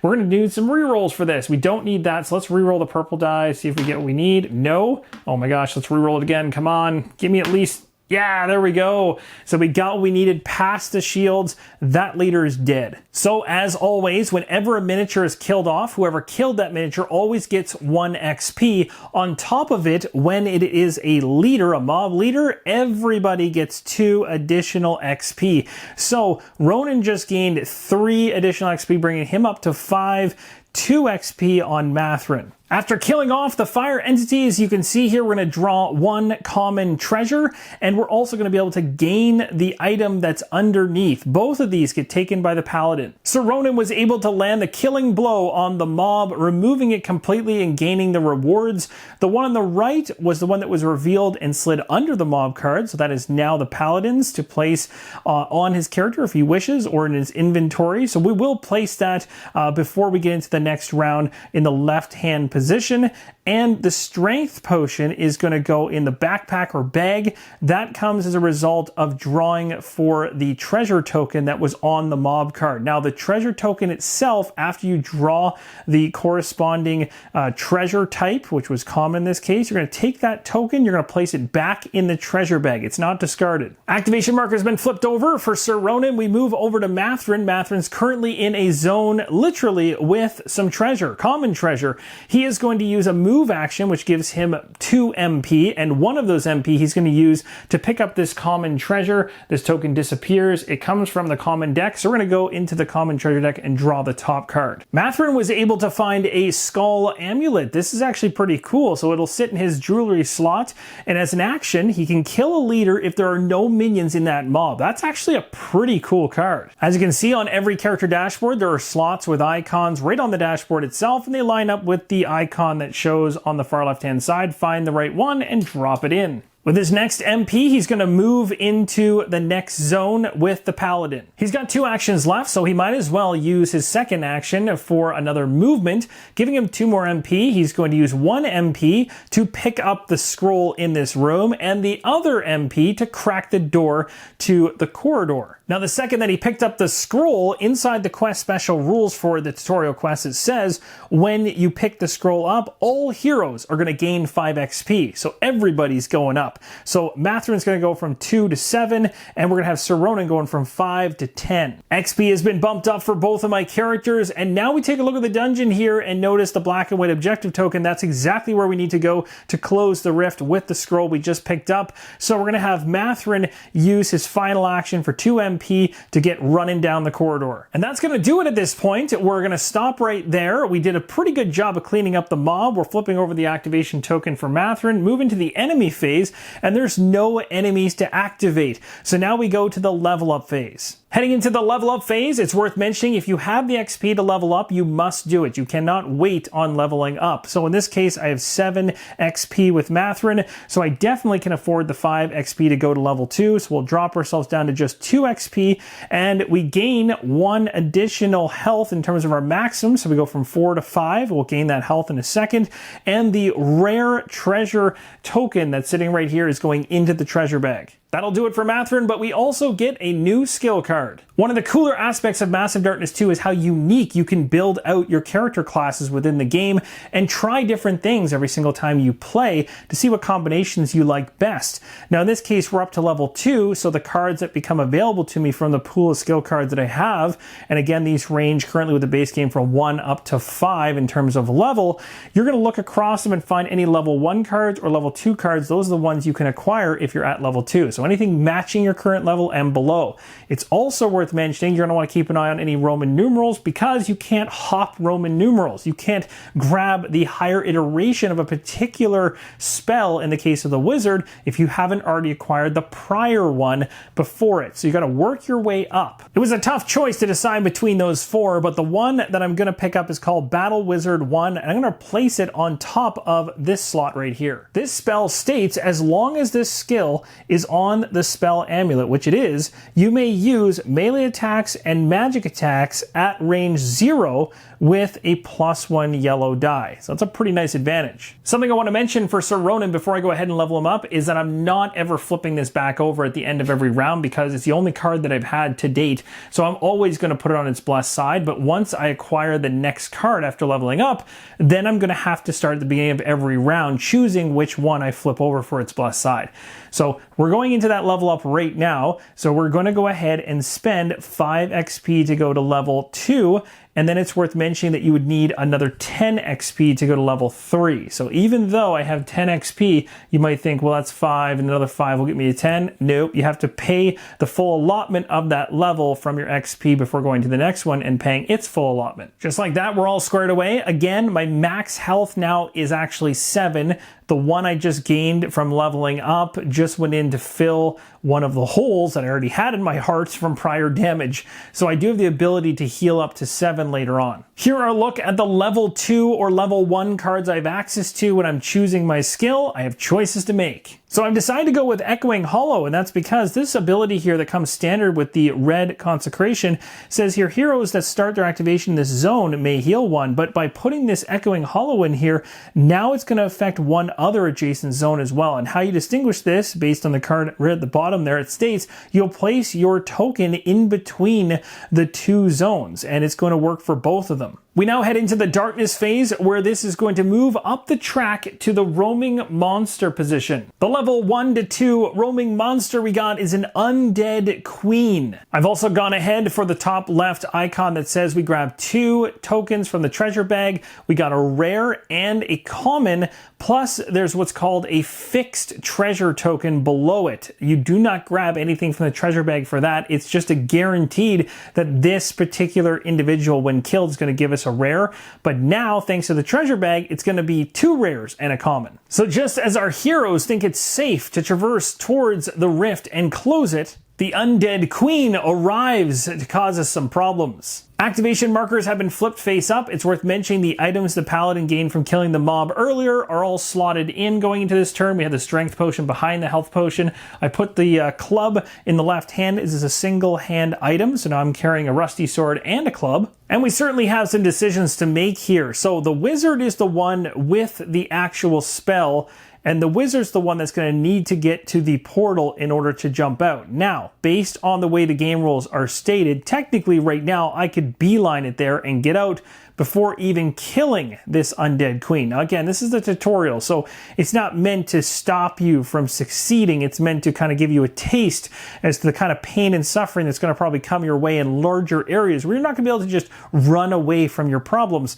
We're going to do some rerolls for this. We don't need that, so let's reroll the purple die, see if we get what we need. No. Oh my gosh, let's reroll it again. Come on, give me at least... Yeah, there we go. So we got what we needed past the shields. That leader is dead. So as always, whenever a miniature is killed off, whoever killed that miniature always gets 1 XP. On top of it, when it is a leader, a mob leader, everybody gets 2 additional XP. So Ronan just gained 3 additional XP, bringing him up to 5, 2 XP on Mathrin. After killing off the fire entities, you can see here we're going to draw 1 common treasure, and we're also going to be able to gain the item that's underneath. Both of these get taken by the paladin. Sir Ronan was able to land the killing blow on the mob, removing it completely and gaining the rewards. The one on the right was the one that was revealed and slid under the mob card, so that is now the paladin's to place on his character if he wishes, or in his inventory. So we will place that before we get into the next round in the left-hand position, and the strength potion is going to go in the backpack or bag. That comes as a result of drawing for the treasure token that was on the mob card. Now the treasure token itself, after you draw the corresponding treasure type, which was common in this case, you're going to take that token, you're going to place it back in the treasure bag. It's not discarded. Activation marker has been flipped over for Sir Ronan. We move over to Mathrin. Mathrin's currently in a zone literally with some treasure, common treasure. He is going to use a move action, which gives him 2 MP, and one of those MP he's going to use to pick up this common treasure. This token disappears. It comes from the common deck, so we're going to go into the common treasure deck and draw the top card. Mathrin was able to find a skull amulet. This is actually pretty cool, so it'll sit in his jewelry slot, and as an action, he can kill a leader if there are no minions in that mob. That's actually a pretty cool card. As you can see on every character dashboard, there are slots with icons right on the dashboard itself, and they line up with the icon that shows on the far left hand side. Find the right one and drop it in. With his next MP, he's going to move into the next zone with the Paladin. He's got 2 actions left, so he might as well use his second action for another movement, giving him 2 more MP. He's going to use 1 MP to pick up the scroll in this room, and the other MP to crack the door to the corridor. Now, the second that he picked up the scroll, inside the quest special rules for the tutorial quest, it says when you pick the scroll up, all heroes are going to gain 5 XP. So everybody's going up. So Matherin's going to go from 2 to 7, and we're going to have Sir Ronan going from 5 to 10. XP has been bumped up for both of my characters, and now we take a look at the dungeon here and notice the black and white objective token. That's exactly where we need to go to close the rift with the scroll we just picked up. So we're going to have Matherin use his final action for 2 MP to get running down the corridor. And that's going to do it at this point. We're going to stop right there. We did a pretty good job of cleaning up the mob. We're flipping over the activation token for Matherin, moving to the enemy phase, and there's no enemies to activate. So now we go to the level up phase. Heading into the level up phase, it's worth mentioning if you have the XP to level up, you must do it. You cannot wait on leveling up. So in this case, I have 7 XP with Matherin, so I definitely can afford the 5 XP to go to level 2. So we'll drop ourselves down to just 2 XP, and we gain 1 additional health in terms of our maximum. So we go from 4 to 5. We'll gain that health in a second. And the rare treasure token that's sitting right here is going into the treasure bag. That'll do it for Matherin, but we also get a new skill card. One of the cooler aspects of Massive Darkness 2 is how unique you can build out your character classes within the game and try different things every single time you play to see what combinations you like best. Now in this case, we're up to level 2, so the cards that become available to me from the pool of skill cards that I have, and again, these range currently with the base game from 1 up to 5 in terms of level, you're going to look across them and find any level 1 cards or level 2 cards. Those are the ones you can acquire if you're at level 2. So anything matching your current level and below. It's also worth mentioning you're going to want to keep an eye on any Roman numerals because you can't hop Roman numerals. You can't grab the higher iteration of a particular spell in the case of the wizard if you haven't already acquired the prior one before it. So you got to work your way up. It was a tough choice to decide between those 4, but the one that I'm going to pick up is called Battle Wizard 1, and I'm going to place it on top of this slot right here. This spell states as long as this skill is on the spell amulet, which it is, you may use melee attacks and magic attacks at range 0 with a +1 yellow die. So that's a pretty nice advantage. Something I want to mention for Sir Ronan before I go ahead and level him up is that I'm not ever flipping this back over at the end of every round because it's the only card that I've had to date. So I'm always going to put it on its blessed side, but once I acquire the next card after leveling up, then I'm going to have to start at the beginning of every round choosing which one I flip over for its blessed side. So we're going into that level up right now. So we're going to go ahead and spend 5 XP to go to level 2. And then it's worth mentioning that you would need another 10 XP to go to level 3. So even though I have 10 XP, you might think, well, that's 5 and another 5 will get me to 10. Nope, you have to pay the full allotment of that level from your XP before going to the next one and paying its full allotment. Just like that, we're all squared away. Again, my max health now is actually 7. The one I just gained from leveling up just went in to fill one of the holes that I already had in my heart from prior damage. So I do have the ability to heal up to 7 later on. Here are a look at the level 2 or level 1 cards I have access to when I'm choosing my skill. I have choices to make. So I've decided to go with Echoing Hollow, and that's because this ability here that comes standard with the red consecration says here, heroes that start their activation in this zone may heal 1, but by putting this Echoing Hollow in here, now it's going to affect 1 other adjacent zone as well. And how you distinguish this, based on the card right at the bottom there, it states you'll place your token in between the 2 zones, and it's going to work for both of them. We now head into the darkness phase where this is going to move up the track to the roaming monster position. The level 1 to 2 roaming monster we got is an undead queen. I've also gone ahead for the top left icon that says we grab 2 tokens from the treasure bag. We got a rare and a common, plus there's what's called a fixed treasure token below it. You do not grab anything from the treasure bag for that. It's just a guaranteed that this particular individual when killed is going to give us a rare, but now thanks to the treasure bag it's going to be 2 rares and a common. So just as our heroes think it's safe to traverse towards the rift and close it, the undead queen arrives to cause us some problems. Activation markers have been flipped face up. It's worth mentioning the items the paladin gained from killing the mob earlier are all slotted in going into this turn. We have the strength potion behind the health potion. I put the club in the left hand. This is a single hand item, so now I'm carrying a rusty sword and a club. And we certainly have some decisions to make here. So the wizard is the one with the actual spell, and the wizard's the one that's going to need to get to the portal in order to jump out. Now, based on the way the game rules are stated, technically right now I could beeline it there and get out before even killing this undead queen. Now again, this is the tutorial, so it's not meant to stop you from succeeding. It's meant to kind of give you a taste as to the kind of pain and suffering that's going to probably come your way in larger areas where you're not going to be able to just run away from your problems.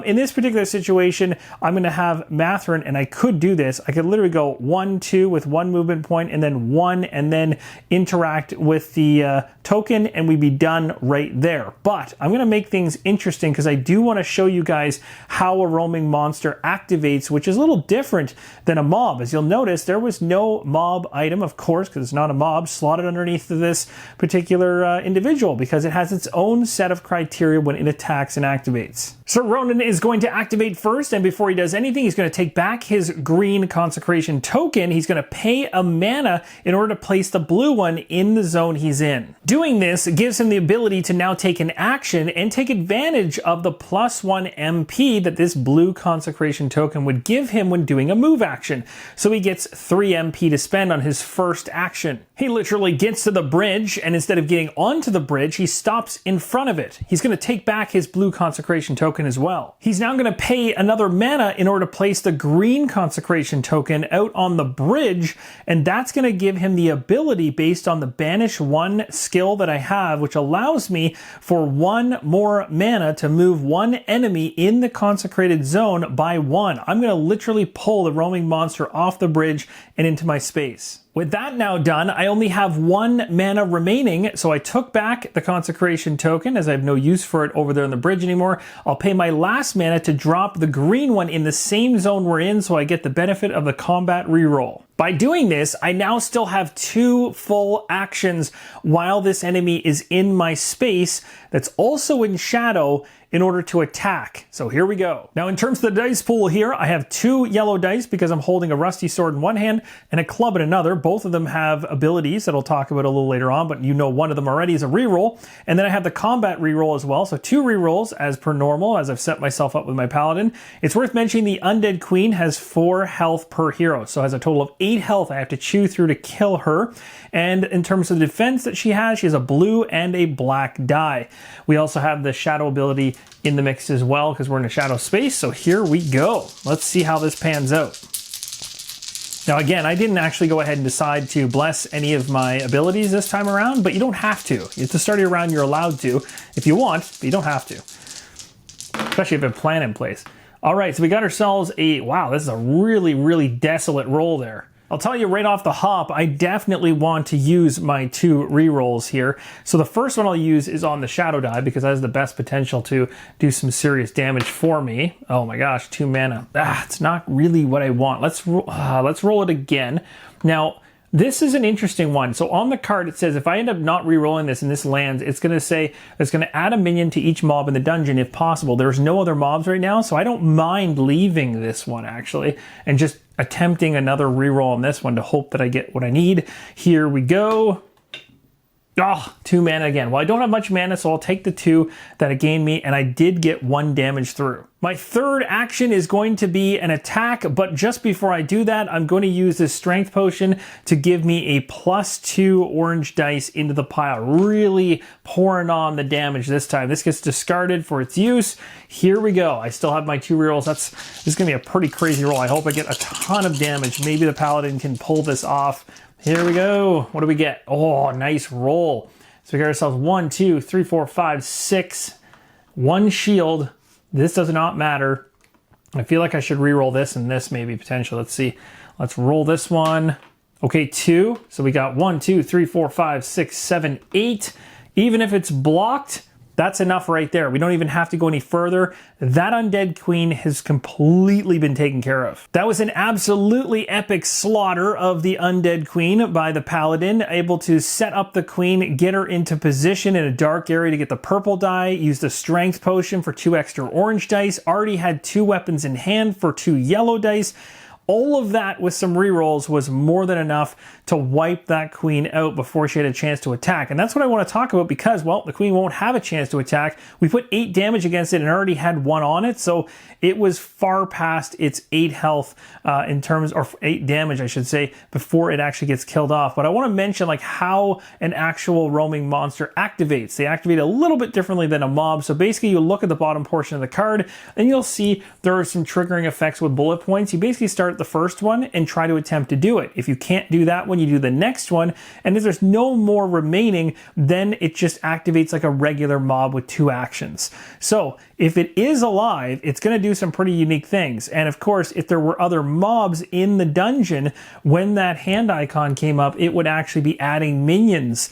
In this particular situation, I'm going to have Matherin, and I could do this. I could literally go 1, 2 with 1 movement point, and then 1, and then interact with the token, and we'd be done right there. But I'm going to make things interesting because I do want to show you guys how a roaming monster activates, which is a little different than a mob. As you'll notice, there was no mob item, of course, because it's not a mob, slotted underneath this particular individual, because it has its own set of criteria when it attacks and activates. So Ronan is going to activate first, and before he does anything, he's going to take back his green consecration token. He's going to pay a mana in order to place the blue one in the zone he's in. Doing this gives him the ability to now take an action and take advantage of the +1 MP that this blue consecration token would give him when doing a move action. So he gets 3 MP to spend on his first action. He literally gets to the bridge, and instead of getting onto the bridge, he stops in front of it. He's going to take back his blue consecration token as well. He's now going to pay another mana in order to place the green consecration token out on the bridge, and that's going to give him the ability based on the Banish 1 skill that I have, which allows me for 1 more mana to move 1 enemy in the consecrated zone by 1. I'm going to literally pull the roaming monster off the bridge and into my space. With that now done, I only have 1 mana remaining, so I took back the consecration token as I have no use for it over there on the bridge anymore. I'll pay my last mana to drop the green one in the same zone we're in, so I get the benefit of the combat reroll. By doing this, I now still have 2 full actions while this enemy is in my space that's also in shadow in order to attack. So here we go. Now in terms of the dice pool here, I have 2 yellow dice because I'm holding a rusty sword in one hand and a club in another. Both of them have abilities that I'll talk about a little later on, but you know one of them already is a reroll. And then I have the combat reroll as well. So 2 rerolls as per normal, as I've set myself up with my paladin. It's worth mentioning the undead queen has 4 health per hero, so has a total of 8 health I have to chew through to kill her. And in terms of the defense that she has a blue and a black die. We also have the shadow ability in the mix as well because we're in a shadow space. So here we go. Let's see how this pans out. Now again, I didn't actually go ahead and decide to bless any of my abilities this time around, but you don't have to. At the start of your round, you're allowed to if you want, but you don't have to. Especially if you have a plan in place. All right, so we got ourselves wow, this is a really, really desolate roll there. I'll tell you right off the hop, I definitely want to use my 2 rerolls here. So the first one I'll use is on the shadow die because that has the best potential to do some serious damage for me. Oh my gosh, 2 mana. It's not really what I want. Let's roll it again. Now, this is an interesting one. So on the card, it says if I end up not re-rolling this and this lands, it's going to say it's going to add a minion to each mob in the dungeon if possible. There's no other mobs right now, so I don't mind leaving this one actually and just attempting another reroll on this one to hope that I get what I need. Here we go. 2 mana again. Well, I don't have much mana, so I'll take the 2 that it gained me, and I did get 1 damage through. My third action is going to be an attack, but just before I do that, I'm going to use this strength potion to give me a +2 orange dice into the pile. Really pouring on the damage this time. This gets discarded for its use. Here we go. I still have my 2 rerolls. This is going to be a pretty crazy roll. I hope I get a ton of damage. Maybe the paladin can pull this off. Here we go. What do we get? Oh, nice roll. So we got ourselves 1, 2, 3, 4, 5, 6. 1 shield. This does not matter. I feel like I should re-roll this and this maybe potentially. Let's see. Let's roll this one. Okay, 2. So we got 1, 2, 3, 4, 5, 6, 7, 8. Even if it's blocked, that's enough right there. We don't even have to go any further. That undead queen has completely been taken care of. That was an absolutely epic slaughter of the undead queen by the paladin, able to set up the queen, get her into position in a dark area to get the purple die, use the strength potion for 2 extra orange dice, already had 2 weapons in hand for 2 yellow dice. All of that with some rerolls was more than enough to wipe that queen out before she had a chance to attack. And that's what I want to talk about because, well, the queen won't have a chance to attack. We put 8 damage against it and already had 1 on it, so it was far past its 8 health in terms, or 8 damage, I should say, before it actually gets killed off. But I want to mention like how an actual roaming monster activates. They activate a little bit differently than a mob. So basically you look at the bottom portion of the card and you'll see there are some triggering effects with bullet points. You basically start at the first one and try to attempt to do it. If you can't do that one, you do the next one. And if there's no more remaining, then it just activates like a regular mob with 2 actions. So if it is alive, it's going to do some pretty unique things. And of course, if there were other mobs in the dungeon, when that hand icon came up, it would actually be adding minions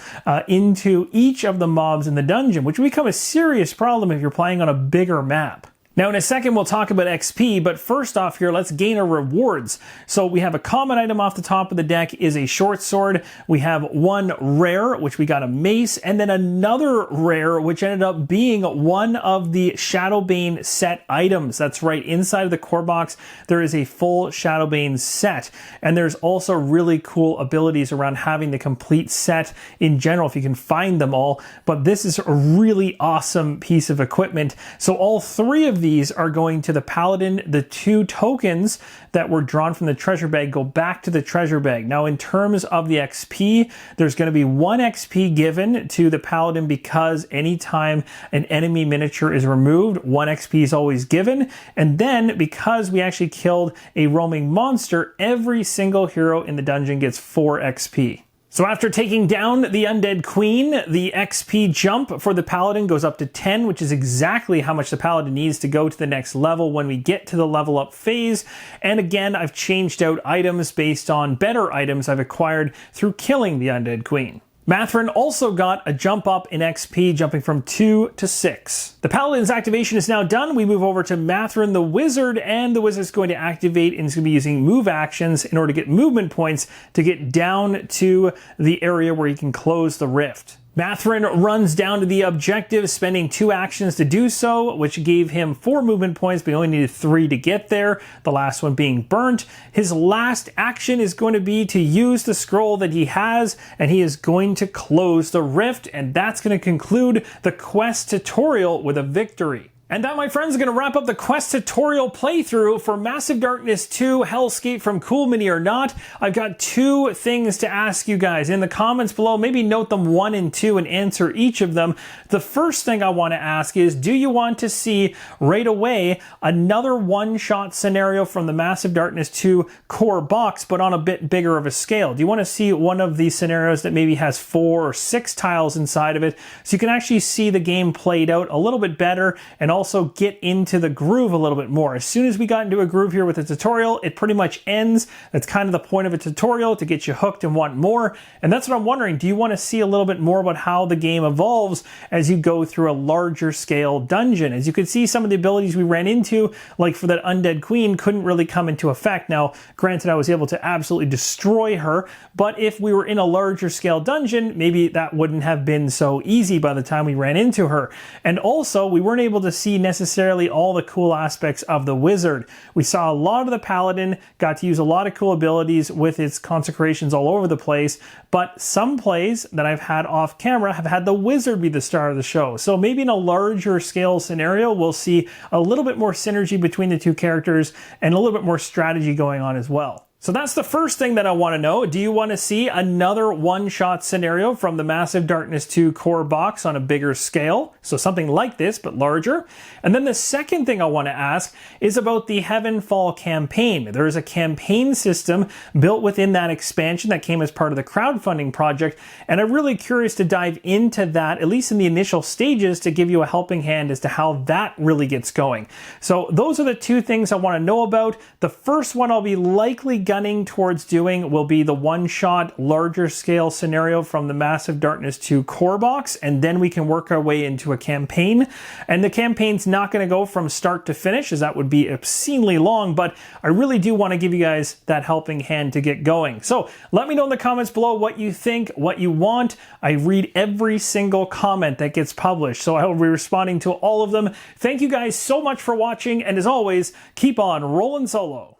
into each of the mobs in the dungeon, which would become a serious problem if you're playing on a bigger map. Now in a second we'll talk about XP, but first off here let's gain our rewards. So we have a common item off the top of the deck is a short sword. We have 1 rare, which we got a mace, and then another rare, which ended up being one of the Shadowbane set items. That's right, inside of the core box there is a full Shadowbane set, and there's also really cool abilities around having the complete set in general if you can find them all. But this is a really awesome piece of equipment. So all 3 of these are going to the paladin. The 2 tokens that were drawn from the treasure bag go back to the treasure bag. Now in terms of the XP, there's going to be 1 XP given to the paladin because anytime an enemy miniature is removed, 1 XP is always given. And then because we actually killed a roaming monster, every single hero in the dungeon gets 4 XP. So after taking down the undead queen, the XP jump for the paladin goes up to 10, which is exactly how much the paladin needs to go to the next level when we get to the level up phase. And again, I've changed out items based on better items I've acquired through killing the undead queen. Mathrin also got a jump up in XP, jumping from 2 to 6. The Paladin's activation is now done. We move over to Mathrin the Wizard, and the Wizard's going to activate and is going to be using move actions in order to get movement points to get down to the area where he can close the rift. Mathrin runs down to the objective, spending 2 actions to do so, which gave him 4 movement points, but he only needed 3 to get there, the last one being burnt. His last action is going to be to use the scroll that he has, and he is going to close the rift, and that's going to conclude the quest tutorial with a victory. And that, my friends, is going to wrap up the quest tutorial playthrough for Massive Darkness 2 Hellscape from Cool Mini or Not. I've got 2 things to ask you guys in the comments below. Maybe note them 1 and 2 and answer each of them. The first thing I want to ask is, do you want to see right away another one-shot scenario from the Massive Darkness 2 core box, but on a bit bigger of a scale? Do you want to see one of these scenarios that maybe has 4 or 6 tiles inside of it, so you can actually see the game played out a little bit better and also get into the groove a little bit more? As soon as we got into a groove here with the tutorial, it pretty much ends. That's kind of the point of a tutorial, to get you hooked and want more. And that's what I'm wondering. Do you want to see a little bit more about how the game evolves as you go through a larger scale dungeon? As you can see, some of the abilities we ran into, like for that undead queen, couldn't really come into effect. Now, granted, I was able to absolutely destroy her, but if we were in a larger scale dungeon, maybe that wouldn't have been so easy by the time we ran into her. And also, we weren't able to see necessarily all the cool aspects of the Wizard. We saw a lot of the Paladin, got to use a lot of cool abilities with its consecrations all over the place, but some plays that I've had off camera have had the Wizard be the star of the show. So maybe in a larger scale scenario, we'll see a little bit more synergy between the 2 characters and a little bit more strategy going on as well. So that's the first thing that I want to know. Do you want to see another one-shot scenario from the Massive Darkness 2 core box on a bigger scale? So something like this, but larger. And then the second thing I want to ask is about the Heavenfall campaign. There is a campaign system built within that expansion that came as part of the crowdfunding project, and I'm really curious to dive into that, at least in the initial stages, to give you a helping hand as to how that really gets going. So those are the 2 things I want to know about. The first one I'll be likely gunning towards doing will be the one-shot larger scale scenario from the Massive Darkness 2 core box, and then we can work our way into a campaign. And the campaign's not going to go from start to finish, as that would be obscenely long, but I really do want to give you guys that helping hand to get going. So let me know in the comments below what you think, what you want. I read every single comment that gets published, so I will be responding to all of them. Thank you guys so much for watching, and as always, keep on rolling solo.